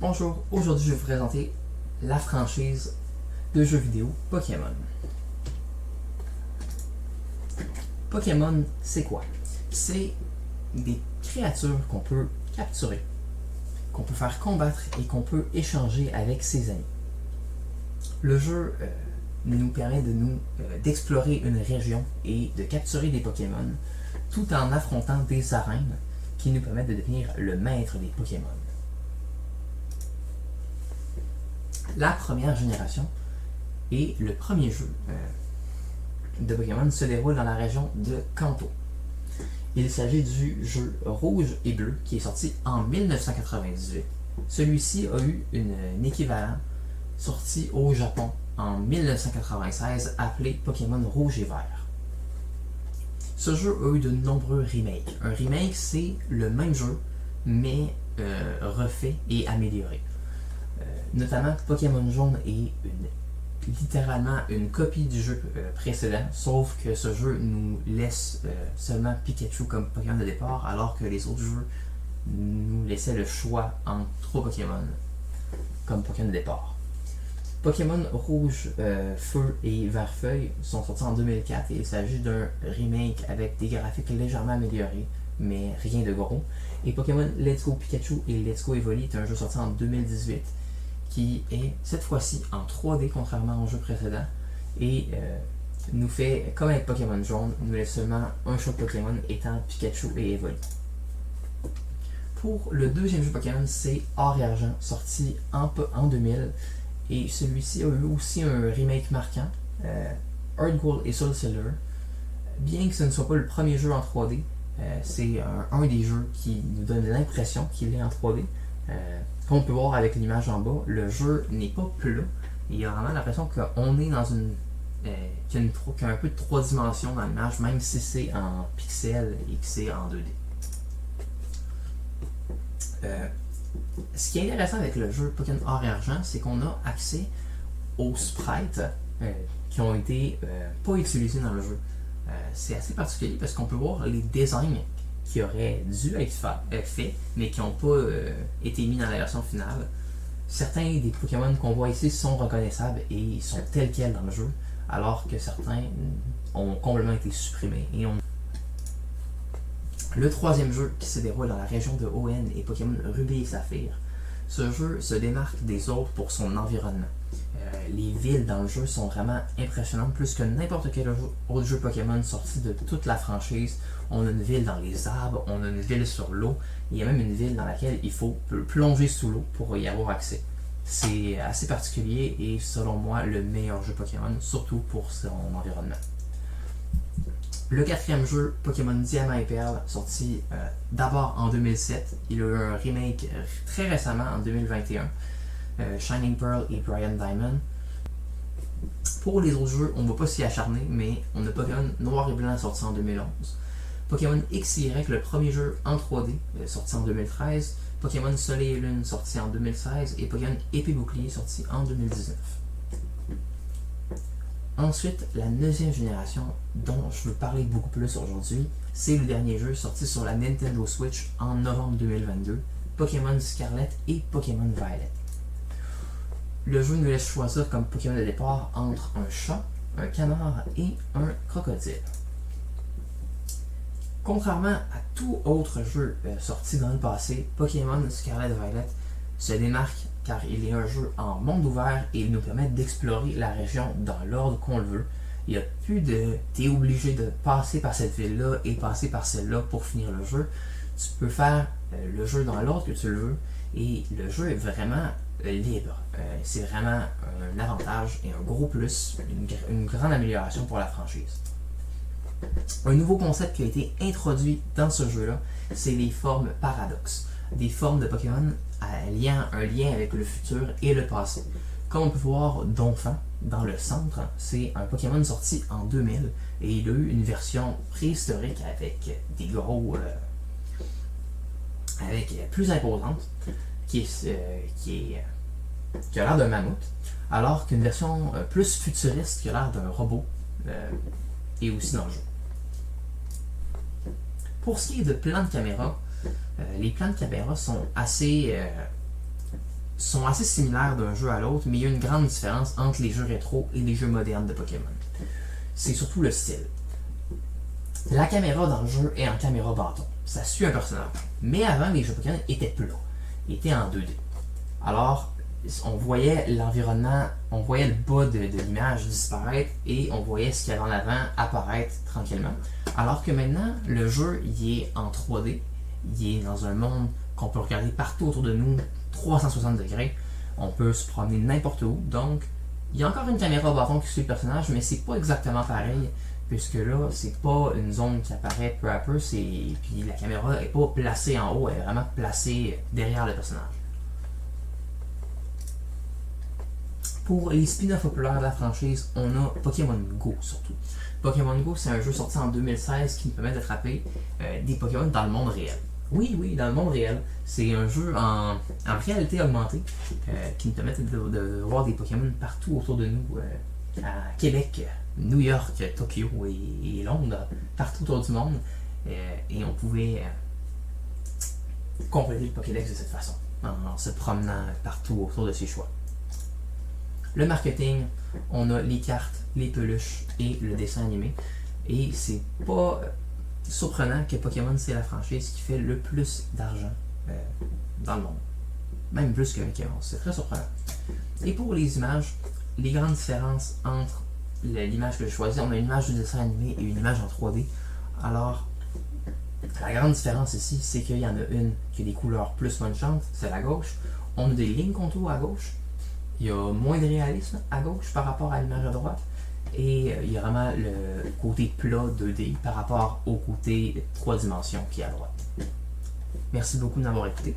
Bonjour, aujourd'hui je vais vous présenter la franchise de jeux vidéo Pokémon. Pokémon, c'est quoi? C'est des créatures qu'on peut capturer, qu'on peut faire combattre et qu'on peut échanger avec ses amis. Le jeu nous permet d'explorer une région et de capturer des Pokémon tout en affrontant des arènes qui nous permettent de devenir le maître des Pokémon. La première génération et le premier jeu de Pokémon se déroule dans la région de Kanto. Il s'agit du jeu Rouge et Bleu qui est sorti en 1998. Celui-ci a eu un équivalent sorti au Japon en 1996 appelé Pokémon Rouge et Vert. Ce jeu a eu de nombreux remakes. Un remake, c'est le même jeu mais refait et amélioré. Notamment Pokémon Jaune est littéralement une copie du jeu précédent, sauf que ce jeu nous laisse seulement Pikachu comme Pokémon de départ, alors que les autres jeux nous laissaient le choix entre 3 Pokémon comme Pokémon de départ. Pokémon Rouge, Feu et Vert Feuille sont sortis en 2004 et il s'agit d'un remake avec des graphiques légèrement améliorés, mais rien de gros. Et Pokémon Let's Go Pikachu et Let's Go Evoli est un jeu sorti en 2018 qui est cette fois-ci en 3D contrairement au jeu précédent et nous fait, comme avec Pokémon Jaune, nous laisse seulement un choix de Pokémon étant Pikachu et Evoli. Pour le deuxième jeu Pokémon, c'est Or et Argent, sorti en 2000 et celui-ci a eu aussi un remake marquant, Heart Gold et Soul Silver. Bien que ce ne soit pas le premier jeu en 3D, c'est un des jeux qui nous donne l'impression qu'il est en 3D. Comme on peut voir avec l'image en bas, le jeu n'est pas plat. Il y a vraiment l'impression qu'on est dans qu'il y a un peu de 3 dimensions dans l'image, même si c'est en pixels et que c'est en 2D. Ce qui est intéressant avec le jeu Pokémon Or et Argent, c'est qu'on a accès aux sprites qui ont été pas utilisés dans le jeu. C'est assez particulier parce qu'on peut voir les designs qui auraient dû être faits, mais qui n'ont pas été mis dans la version finale. Certains des Pokémon qu'on voit ici sont reconnaissables et sont tels quels dans le jeu, alors que certains ont complètement été supprimés. Le troisième jeu qui se déroule dans la région de Hoenn est Pokémon Rubis et Saphir. Ce jeu se démarque des autres pour son environnement. Les villes dans le jeu sont vraiment impressionnantes, plus que n'importe quel autre jeu Pokémon sorti de toute la franchise. On a une ville dans les arbres, on a une ville sur l'eau, il y a même une ville dans laquelle il faut plonger sous l'eau pour y avoir accès. C'est assez particulier et selon moi le meilleur jeu Pokémon, surtout pour son environnement. Le quatrième jeu, Pokémon Diamant et Perle, sorti d'abord en 2007. Il a eu un remake très récemment en 2021. Shining Pearl et Brilliant Diamond. Pour les autres jeux, on ne va pas s'y acharner, mais on a Pokémon Noir et Blanc sorti en 2011. Pokémon X et Y, le premier jeu en 3D, sorti en 2013. Pokémon Soleil et Lune, sorti en 2016. Et Pokémon Épée Bouclier, sorti en 2019. Ensuite, la 9e génération, dont je veux parler beaucoup plus aujourd'hui, c'est le dernier jeu sorti sur la Nintendo Switch en novembre 2022, Pokémon Scarlet et Pokémon Violet. Le jeu nous laisse choisir comme Pokémon de départ entre un chat, un canard et un crocodile. Contrairement à tout autre jeu sorti dans le passé, Pokémon Scarlet Violet se démarque car il est un jeu en monde ouvert et il nous permet d'explorer la région dans l'ordre qu'on le veut. Il n'y a plus de t'es obligé de passer par cette ville-là et passer par celle-là pour finir le jeu. Tu peux faire le jeu dans l'ordre que tu le veux et le jeu est vraiment libre. C'est vraiment un avantage et un gros plus, une grande amélioration pour la franchise. Un nouveau concept qui a été introduit dans ce jeu-là, c'est les formes paradoxes. Des formes de Pokémon ayant un lien avec le futur et le passé. Comme on peut voir Donphan dans le centre, c'est un Pokémon sorti en 2000 et il a eu une version préhistorique avec des gros... avec plus imposante qui a l'air d'un mammouth, alors qu'une version plus futuriste qui a l'air d'un robot est aussi dans le jeu. Pour ce qui est de plans de caméra, les plans de caméra sont assez sont assez similaires d'un jeu à l'autre, mais il y a une grande différence entre les jeux rétro et les jeux modernes de Pokémon. C'est surtout le style. La caméra dans le jeu est en caméra bâton. Ça suit un personnage. Mais avant, les jeux Pokémon étaient plats. Étaient en 2D. Alors, on voyait l'environnement, on voyait le bas de l'image disparaître et on voyait ce qu'il y avait en avant apparaître tranquillement. Alors que maintenant, le jeu il est en 3D. Il est dans un monde qu'on peut regarder partout autour de nous, 360 degrés. On peut se promener n'importe où. Donc, il y a encore une caméra bâton qui suit le personnage, mais c'est pas exactement pareil. Puisque là, c'est pas une zone qui apparaît peu à peu, puis la caméra est pas placée en haut, elle est vraiment placée derrière le personnage. Pour les spin-offs populaires de la franchise, on a Pokémon Go surtout. Pokémon Go, c'est un jeu sorti en 2016 qui nous permet d'attraper des Pokémon dans le monde réel. Oui, dans le monde réel. C'est un jeu en réalité augmentée qui nous permet de voir des Pokémon partout autour de nous, à Québec, New York, Tokyo et Londres, partout autour du monde. Et on pouvait compléter le Pokédex de cette façon, en se promenant partout autour de ses choix. Le marketing, on a les cartes, les peluches et le dessin animé. Et c'est pas surprenant que Pokémon, c'est la franchise qui fait le plus d'argent dans le monde. Même plus que Mickey Mouse. C'est très surprenant. Et pour les images, les grandes différences entre l'image que j'ai choisie, on a une image du dessin animé et une image en 3D. Alors, la grande différence ici, c'est qu'il y en a une qui a des couleurs plus punchantes, c'est la gauche. On a des lignes contours à gauche. Il y a moins de réalisme à gauche par rapport à l'image à droite. Et il y a vraiment le côté plat 2D par rapport au côté 3 dimensions qui est à droite. Merci beaucoup de m'avoir écouté.